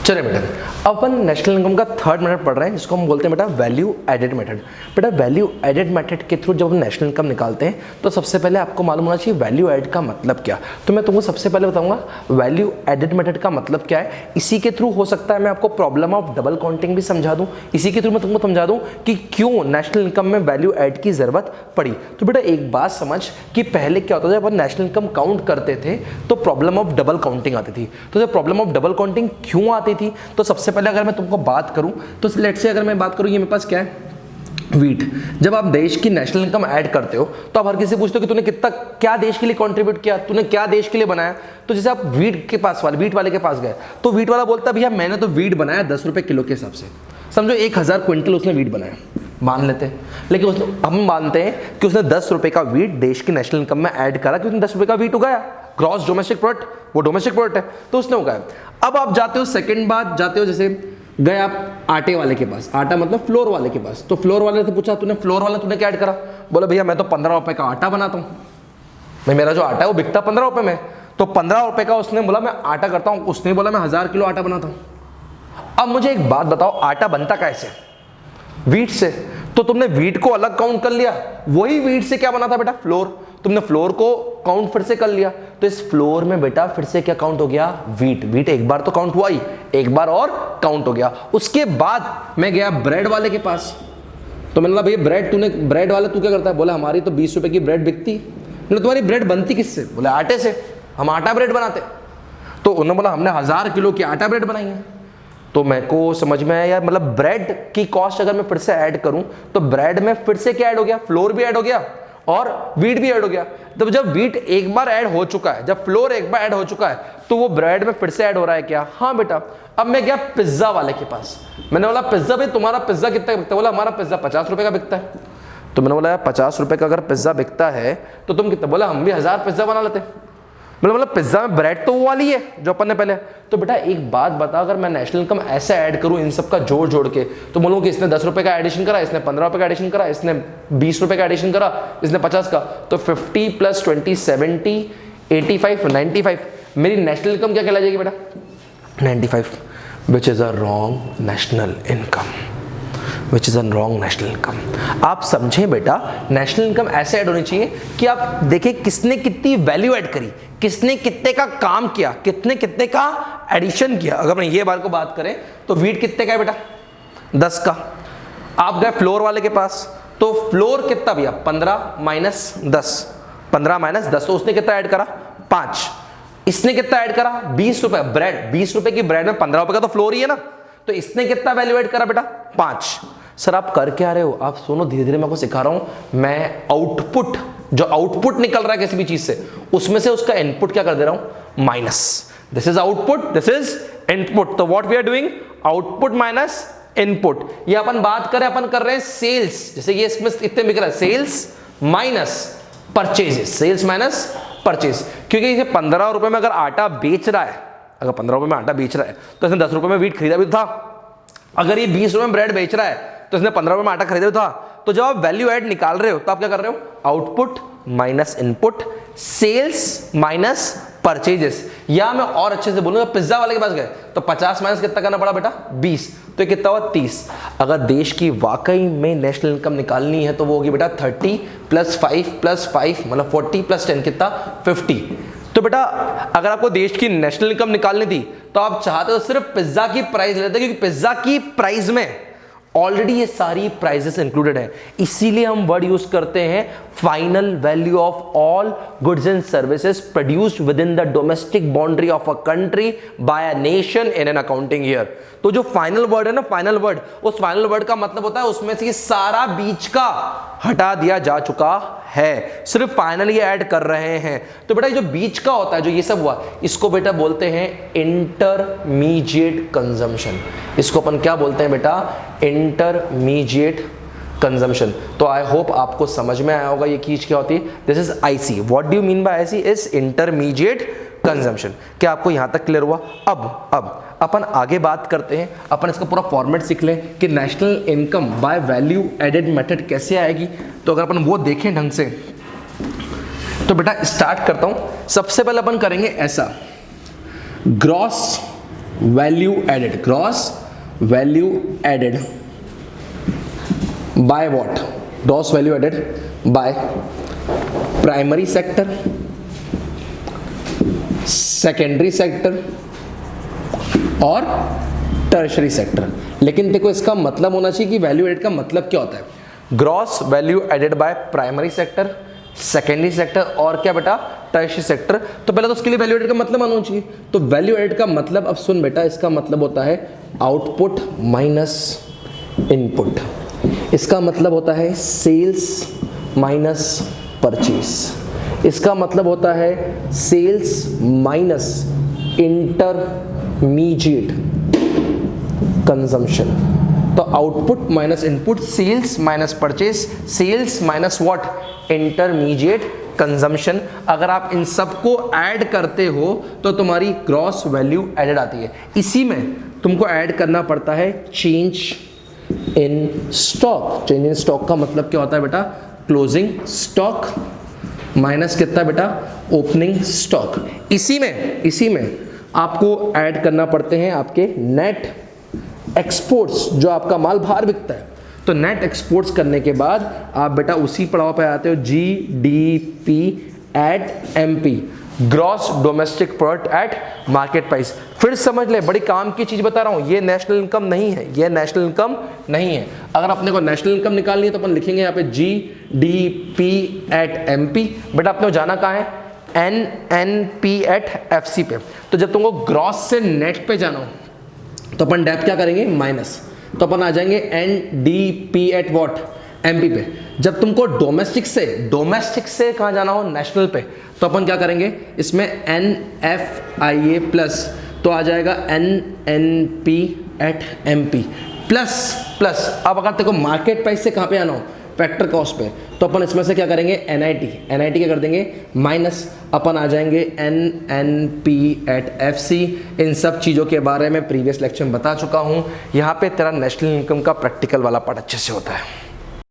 चलिए बेटा, अब अपन नेशनल इनकम का थर्ड मेथड पढ़ रहे हैं जिसको हम बोलते हैं बेटा वैल्यू एडेड मेथड। बेटा वैल्यू एडेड मेथड के थ्रू जब हम नेशनल इनकम निकालते हैं तो सबसे पहले आपको मालूम होना चाहिए वैल्यू एड का मतलब क्या। तो मैं तुमको सबसे पहले बताऊंगा वैल्यू एडेड मेथड का मतलब क्या है। इसी के थ्रू हो सकता है मैं आपको प्रॉब्लम ऑफ डबल काउंटिंग भी समझा दूं, इसी के थ्रू मैं तुमको समझा दूं कि क्यों नेशनल इनकम में वैल्यू एड की जरूरत पड़ी। तो बेटा एक बात समझ कि पहले क्या होता था, जब अपन नेशनल इनकम काउंट करते थे तो प्रॉब्लम ऑफ डबल काउंटिंग आती थी। तो जब प्रॉब्लम ऑफ डबल काउंटिंग क्यों आती थी, तो सबसे पहले अगर मैं तुमको बात करूं तो लेट्स से अगर मैं बात करूं ये मेरे पास क्या है, वीट। जब आप देश की नेशनल इनकम ऐड करते हो तो आप हर किसी से पूछते हो कि तूने कितना क्या देश के लिए कंट्रीब्यूट किया, तूने क्या देश के लिए बनाया। तो जैसे आप वीट के पास वीट वाले के पास गए तो वीट वाला बोलता है भैया मैंने तो वीट बनाया 10 रुपए किलो के हिसाब से, समझो 1000 क्विंटल उसने वीट बनाया, मान लेते हैं। लेकिन उसने हम मानते हैं कि उसने 10 रुपए का वीट देश की नेशनल इनकम में ऐड करा कि उसने 10 रुपए का वीट उगाया, ग्रॉस डोमेस्टिक प्रोडक्ट, वो डोमेस्टिक प्रोडक्ट है तो उसने उगाया। अब आप जाते हो सेकंड बात, जाते हो जैसे गए आप आटे वाले के पास, आटा मतलब फ्लोर वाले के पास, तो फ्लोर वाले से पूछा तूने फ्लोर वाला तूने क्या ऐड करा, बोला भैया मैं तो 15 रुपए का आटा बनाता हूँ, मैं मेरा जो आटा है वो बिकता 15 रुपए में, तो 15 रुपए का उसने बोला मैं आटा करता हूँ, उसने बोला मैं 1000 किलो आटा बनाता हूँ। अब मुझे एक बात बताओ, आटा बनता कैसे, वीट से। तो तुमने वीट को अलग काउंट कर लिया, वही वीट से क्या बना था बेटा, फ्लोर, तुमने फ्लोर को काउंट फिर से कर लिया, तो इस फ्लोर में बेटा फिर से क्या काउंट हो गया, वीट। वीट एक बार तो काउंट हुआ ही, एक बार और काउंट हो गया। उसके बाद मैं गया ब्रेड वाले के पास, तो मैंने बोला भैया ब्रेड तूने, ब्रेड वाला तू क्या करता है, बोला हमारी तो 20 रुपए की ब्रेड बिकती। मैंने तुम्हारी ब्रेड बनती किससे, बोला आटे से, हम आटा ब्रेड बनाते। तो उन्होंने बोला हमने 1000 किलो की आटा ब्रेड बनाई है। तो मेरे को समझ में आया यार, मतलब ब्रेड की कॉस्ट अगर मैं फिर से ऐड करूं तो ब्रेड में फिर से क्या ऐड हो गया, फ्लोर भी ऐड हो गया और वीट भी ऐड हो गया। तो जब वीट एक बार ऐड हो चुका है, जब फ्लोर एक बार ऐड हो चुका है, तो वो ब्रेड में फिर से ऐड हो रहा है क्या, हाँ बेटा। अब मैं गया पिज्जा वाले के पास, मैंने बोला पिज्जा भाई तुम्हारा पिज्जा कितना का बिकता है, बोला हमारा पिज्जा 50 रुपए का बिकता है। तो मैंने बोला यार 50 रुपए का अगर पिज्जा बिकता है तो तुम कितना, बोला हम भी 1000 पिज्जा बना लेते। मतलब पिज्जा में ब्रेड तो वो वाली है जो अपन ने पहले। तो बेटा एक बात बता, अगर मैं नेशनल इनकम ऐसे ऐड करूं इन सब का जोड़ जोड़ के, तो बोलूं कि इसने 10 रुपए का एडिशन करा, इसने 15 रुपए का एडिशन करा, इसने 20 रुपए का एडिशन करा, इसने 50 का, तो 50 + 20 70 85 95, मेरी नेशनल इनकम क्या कहला जाएगी बेटा, 95, which is a wrong national income, which is a wrong national income. आप समझें बेटा, नेशनल इनकम ऐसे ऐड होनी चाहिए कि आप देखें किसने कितनी वैल्यू ऐड करी, किसने कितने का काम किया, कितने कितने का एडिशन किया। अगर मैं ये बार को बात करें तो वीट कितने का है बेटा, 10 का। आप गए फ्लोर वाले के पास, तो फ्लोर कितना भैया, 15 - 10, 15 - 10, तो उसने कितना ऐड करा, 5। इसने कितना ऐड करा, 20 रुपए। ब्रेड 20 रुपए की ब्रेड में 15 रुपए का तो फ्लोर ही है ना, तो इसने कितना वैल्यू ऐड करा बेटा, 5। सर आप कर क्या रहे हो, आप सुनो धीरे धीरे मैं आपको सिखा रहा हूं। मैं आउटपुट, जो आउटपुट निकल रहा है किसी भी चीज से, उसमें से उसका इनपुट क्या कर दे रहा हूं, minus. This is output, this is input. तो what we are doing, output minus input. ये अपन बात करें, अपन कर रहे हैं सेल्स, जैसे ये इसमें इतने बिक रहा है, sales minus purchases, sales minus purchase. क्योंकि ये 15 रुपए में अगर आटा बेच रहा है, अगर 15 रुपए में आटा बेच रहा है तो इसने 10 रुपए में वीट खरीदा भी था। अगर ये 20 रुपए में ब्रेड बेच रहा है तो इसने 15 रुपए में आटा खरीदा भी था। तो जब आप वैल्यू ऐड निकाल रहे हो तो आप क्या कर रहे हो, output minus input, sales minus purchases. या मैं और अच्छे से बोलूंगा, पिज्जा वाले के पास गए तो 50 माइनस कितना करना पड़ा बेटा, 20, तो ये कितना हुआ, 30। अगर देश की वाकई में नेशनल इनकम निकालनी है तो वो होगी बेटा 30 + 5 + 5 मतलब 40 + 10 कितना, 50। तो बेटा अगर आपको देश की नेशनल इनकम निकालनी थी तो आप चाहते हो सिर्फ पिज्जा की प्राइस लेते, क्योंकि पिज्जा की प्राइस में ऑलरेडी ये सारी प्राइसेस इंक्लूडेड है। इसीलिए हम वर्ड यूज करते हैं final value of all goods and services produced with in the domestic boundary of a country bye a nation in an accounting year. तो जो फाइनल वर्ड है ना, फाइनल वर्ड, उस फाइनल वर्ड का मतलब होता है उसमें से सारा बीच का हटा दिया जा चुका है, सिर्फ फाइनल ये ऐड कर रहे हैं। तो बेटा जो बीच का होता है, जो ये सब हुआ, इसको बेटा बोलते हैं इंटरमीडिएट कंजम्पशन। इसको अपन क्या बोलते हैं बेटा, इंटरमीडिएट कंजम्पशन। तो आई होप आपको समझ में आया होगा ये चीज क्या होती है। This is IC. What do you mean by IC, is intermediate consumption. क्या आपको यहां तक क्लियर हुआ। अब अपन आगे बात करते हैं, अपन इसका पूरा फॉर्मेट सीख लें कि national income by value added method कैसे आएगी। तो अगर अपन वो देखें ढंग से तो बेटा स्टार्ट करता हूं। सबसे पहले अपन करेंगे ऐसा, gross value added, gross value added by what, gross value added by primary sector, secondary sector और टर्शरी सेक्टर। लेकिन देखो इसका मतलब होना चाहिए कि वैल्यू एडेड का मतलब क्या होता है। Gross value added by primary sector, secondary sector और क्या बेटा, टर्शरी सेक्टर। तो पहले तो उसके लिए वैल्यू एडेड का मतलब मालूम चाहिए। तो वैल्यू एडेड का मतलब, अब सुन बेटा, इसका मतलब होता है आउटपुट माइनस इनपुट। इसका मतलब होता है सेल्स माइनस परचेज। इसका मतलब होता है सेल्स माइनस इंटरमीडिएट कंजम्पशन। तो output minus input, sales minus purchase, sales minus what, intermediate consumption. अगर आप इन सबको ऐड करते हो तो तुम्हारी ग्रॉस वैल्यू एडेड आती है। इसी में तुमको ऐड करना पड़ता है change in stock. Change in stock का मतलब क्या होता है बेटा, क्लोजिंग स्टॉक माइनस कितना बेटा, ओपनिंग स्टॉक। इसी में आपको ऐड करना पड़ते हैं आपके नेट एक्सपोर्ट्स, जो आपका माल बाहर बिकता है। तो नेट एक्सपोर्ट्स करने के बाद आप बेटा उसी पड़ाव पे आते हो, GDP at MP, gross domestic product at market price. फिर समझ ले, बड़ी काम की चीज बता रहा हूं, ये नेशनल इनकम नहीं है, ये नेशनल इनकम नहीं है। अगर अपने को नेशनल इनकम निकालनी है तो अपन लिखेंगे यहाँ पे जीडीपी एट एमपी। बेटा अपने को जाना कहाँ है, एनएनपी एट एफसी पे। तो जब तुमको ग्रॉस से नेट पे जाना हो तो अपन डेप क्या करेंगे, माइनस। तो अपन आ जाएंगे एनडीपी एट व्हाट, एमपी पे। जब तुमको डोमेस्टिक से कहाँ जाना हो, नेशनल पे, तो अपन क्या करेंगे, इसमें एनएफआईए प्लस, तो आ जाएगा एनएनपी एट एमपी प्लस। अब अगर तेको मार्केट प्राइस से कहाँ पे आना हो, फैक्टर कॉस्ट पे, तो अपन इसमें से क्या करेंगे, एनआईटी क्या कर देंगे, माइनस। अपन आ जाएंगे एनएनपी एट एफसी। इन सब चीज़ों के बारे में प्रीवियस लेक्चर में बता चुका हूँ। यहाँ पे तेरा नेशनल इनकम का प्रैक्टिकल वाला पार्ट अच्छे से होता है।